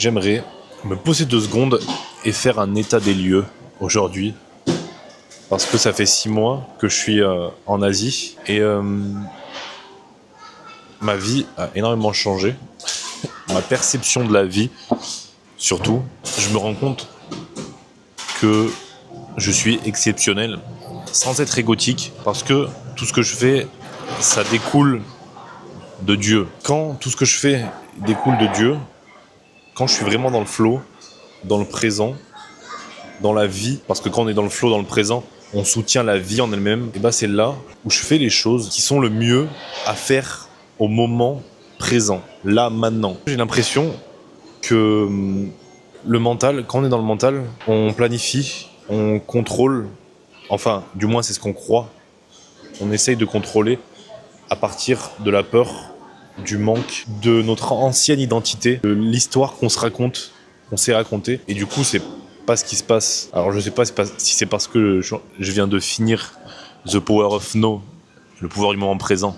J'aimerais me poser 2 secondes et faire un état des lieux aujourd'hui. Parce que ça fait 6 mois que je suis en Asie et ma vie a énormément changé. Ma perception de la vie, surtout, je me rends compte que je suis exceptionnel, sans être égotique, parce que tout ce que je fais, ça découle de Dieu. Quand tout ce que je fais découle de Dieu, quand je suis vraiment dans le flow, dans le présent, dans la vie, parce que quand on est dans le flow, dans le présent, on soutient la vie en elle-même, et ben c'est là où je fais les choses qui sont le mieux à faire au moment présent, là, maintenant. J'ai l'impression que le mental, quand on est dans le mental, on planifie, on contrôle, enfin, du moins c'est ce qu'on croit, on essaye de contrôler à partir de la peur, du manque, de notre ancienne identité, de l'histoire qu'on se raconte, qu'on s'est raconté, et du coup c'est pas ce qui se passe. Alors je sais pas si c'est parce que je viens de finir The Power of No, le pouvoir du moment présent,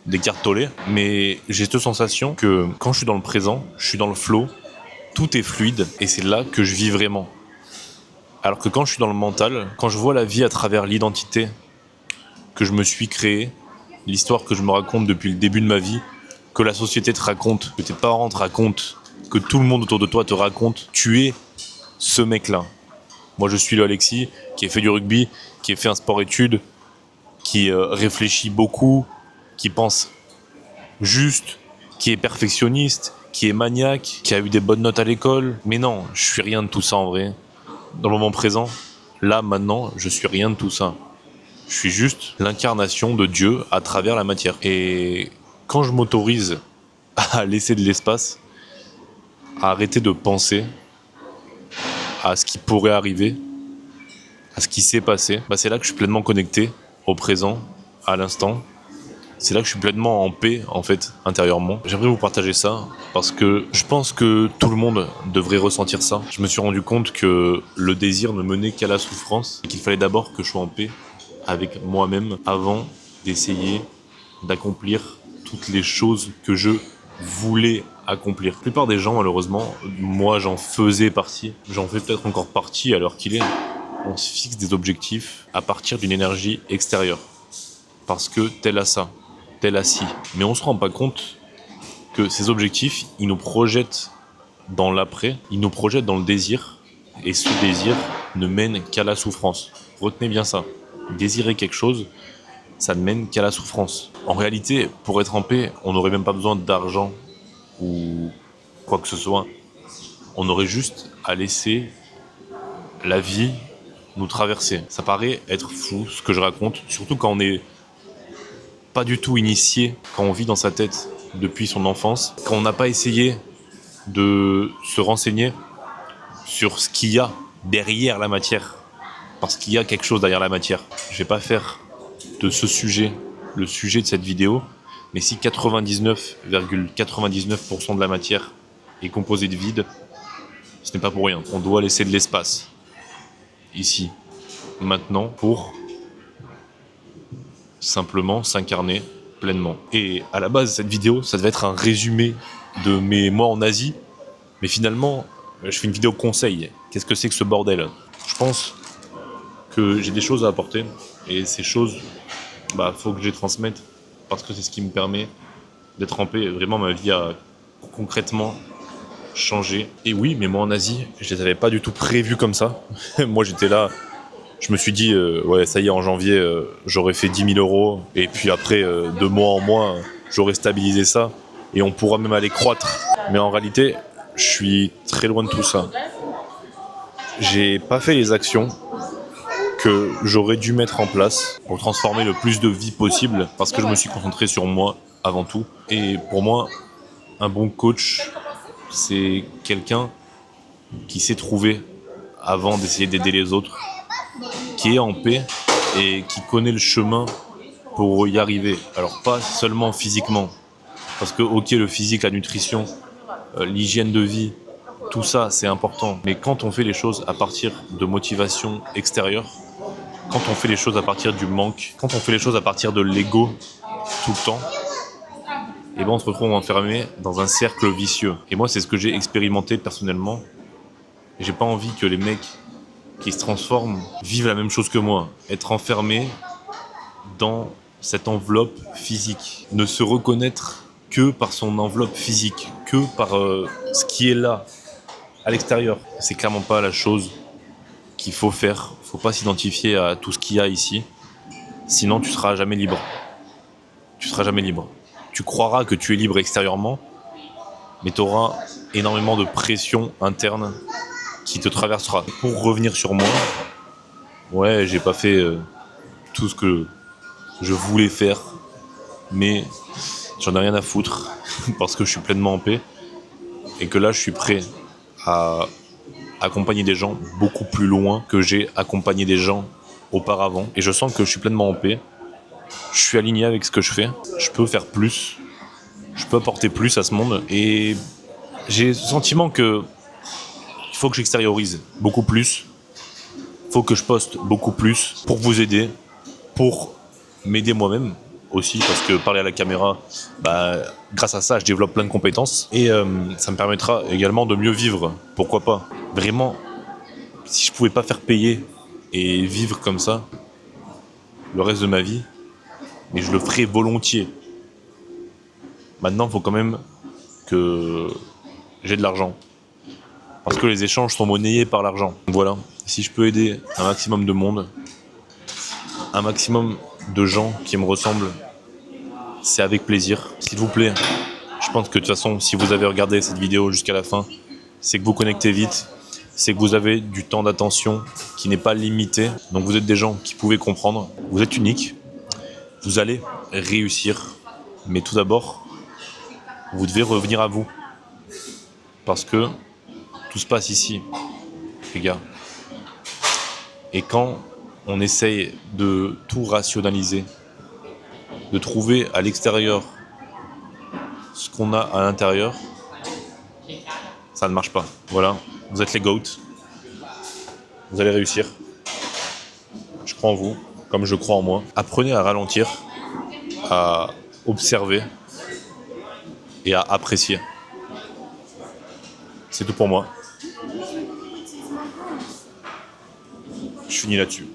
d'Eckhart Tolle, mais j'ai cette sensation que quand je suis dans le présent, je suis dans le flow, tout est fluide, et c'est là que je vis vraiment. Alors que quand je suis dans le mental, quand je vois la vie à travers l'identité que je me suis créée, l'histoire que je me raconte depuis le début de ma vie, que la société te raconte, que tes parents te racontent, que tout le monde autour de toi te raconte, tu es ce mec-là. Moi, je suis le Alexis qui a fait du rugby, qui a fait un sport-études, qui réfléchit beaucoup, qui pense juste, qui est perfectionniste, qui est maniaque, qui a eu des bonnes notes à l'école. Mais non, je suis rien de tout ça en vrai. Dans le moment présent, là, maintenant, je suis rien de tout ça. Je suis juste l'incarnation de Dieu à travers la matière. Et quand je m'autorise à laisser de l'espace, à arrêter de penser à ce qui pourrait arriver, à ce qui s'est passé, bah c'est là que je suis pleinement connecté au présent, à l'instant. C'est là que je suis pleinement en paix, en fait, intérieurement. J'aimerais vous partager ça, parce que je pense que tout le monde devrait ressentir ça. Je me suis rendu compte que le désir ne menait qu'à la souffrance, et qu'il fallait d'abord que je sois en paix avec moi-même, avant d'essayer d'accomplir toutes les choses que je voulais accomplir. La plupart des gens, malheureusement, moi j'en faisais partie, j'en fais peut-être encore partie à l'heure qu'il est, on se fixe des objectifs à partir d'une énergie extérieure. Parce que tel a ça, tel a ci. Mais on se rend pas compte que ces objectifs, ils nous projettent dans l'après, ils nous projettent dans le désir, et ce désir ne mène qu'à la souffrance. Retenez bien ça. Désirer quelque chose, ça ne mène qu'à la souffrance. En réalité, pour être en paix, on n'aurait même pas besoin d'argent ou quoi que ce soit. On aurait juste à laisser la vie nous traverser. Ça paraît être fou ce que je raconte, surtout quand on n'est pas du tout initié, quand on vit dans sa tête depuis son enfance, quand on n'a pas essayé de se renseigner sur ce qu'il y a derrière la matière. Parce qu'il y a quelque chose derrière la matière. Je vais pas faire de ce sujet le sujet de cette vidéo, mais si 99,99% de la matière est composée de vide, ce n'est pas pour rien. On doit laisser de l'espace, ici, maintenant, pour simplement s'incarner pleinement. Et à la base, cette vidéo, ça devait être un résumé de mes mois en Asie, mais finalement, je fais une vidéo conseil. Qu'est-ce que c'est que ce bordel ? Je pense que j'ai des choses à apporter, et ces choses, faut que je les transmette, parce que c'est ce qui me permet d'être en paix. Vraiment, ma vie a concrètement changé. Et oui, mais moi en Asie, je les avais pas du tout prévus comme ça. Moi j'étais là, je me suis dit, ouais ça y est, en janvier, j'aurais fait 10 000 euros, et puis après, de mois en mois, j'aurais stabilisé ça, et on pourra même aller croître. Mais en réalité, je suis très loin de tout ça. J'ai pas fait les actions que j'aurais dû mettre en place pour transformer le plus de vie possible, parce que je me suis concentré sur moi avant tout. Et pour moi, un bon coach, c'est quelqu'un qui sait trouver avant d'essayer d'aider les autres, qui est en paix et qui connaît le chemin pour y arriver. Alors pas seulement physiquement, parce que ok, le physique, la nutrition, l'hygiène de vie, tout ça c'est important, mais quand on fait les choses à partir de motivation extérieure, quand on fait les choses à partir du manque, quand on fait les choses à partir de l'ego tout le temps, et ben on se retrouve enfermé dans un cercle vicieux. Et moi, c'est ce que j'ai expérimenté personnellement. J'ai pas envie que les mecs qui se transforment vivent la même chose que moi. Être enfermé dans cette enveloppe physique. Ne se reconnaître que par son enveloppe physique, que par ce qui est là, à l'extérieur. C'est clairement pas la chose qu'il faut faire. Faut pas s'identifier à tout ce qu'il y a ici. Sinon, tu seras jamais libre. Tu seras jamais libre. Tu croiras que tu es libre extérieurement, mais tu auras énormément de pression interne qui te traversera. Pour revenir sur moi, ouais, j'ai pas fait tout ce que je voulais faire, mais j'en ai rien à foutre parce que je suis pleinement en paix et que là, je suis prêt à accompagner des gens beaucoup plus loin que j'ai accompagné des gens auparavant. Et je sens que je suis pleinement en paix. Je suis aligné avec ce que je fais. Je peux faire plus. Je peux apporter plus à ce monde. Et j'ai le sentiment que il faut que j'extériorise beaucoup plus. Il faut que je poste beaucoup plus pour vous aider, pour m'aider moi-même aussi, parce que parler à la caméra, grâce à ça, je développe plein de compétences. Et ça me permettra également de mieux vivre. Pourquoi pas ? Vraiment, si je pouvais pas faire payer et vivre comme ça le reste de ma vie, mais je le ferais volontiers. Maintenant, il faut quand même que j'ai de l'argent. Parce que les échanges sont monnayés par l'argent. Voilà, si je peux aider un maximum de monde, un maximum de gens qui me ressemblent, c'est avec plaisir. S'il vous plaît, je pense que de toute façon, si vous avez regardé cette vidéo jusqu'à la fin, c'est que vous connectez vite, c'est que vous avez du temps d'attention qui n'est pas limité. Donc vous êtes des gens qui pouvez comprendre. Vous êtes uniques. Vous allez réussir. Mais tout d'abord, vous devez revenir à vous. Parce que tout se passe ici, les gars. Et quand on essaye de tout rationaliser, de trouver à l'extérieur ce qu'on a à l'intérieur, ça ne marche pas. Voilà, vous êtes les GOAT. Vous allez réussir. Je crois en vous, comme je crois en moi. Apprenez à ralentir, à observer et à apprécier. C'est tout pour moi. Je finis là-dessus.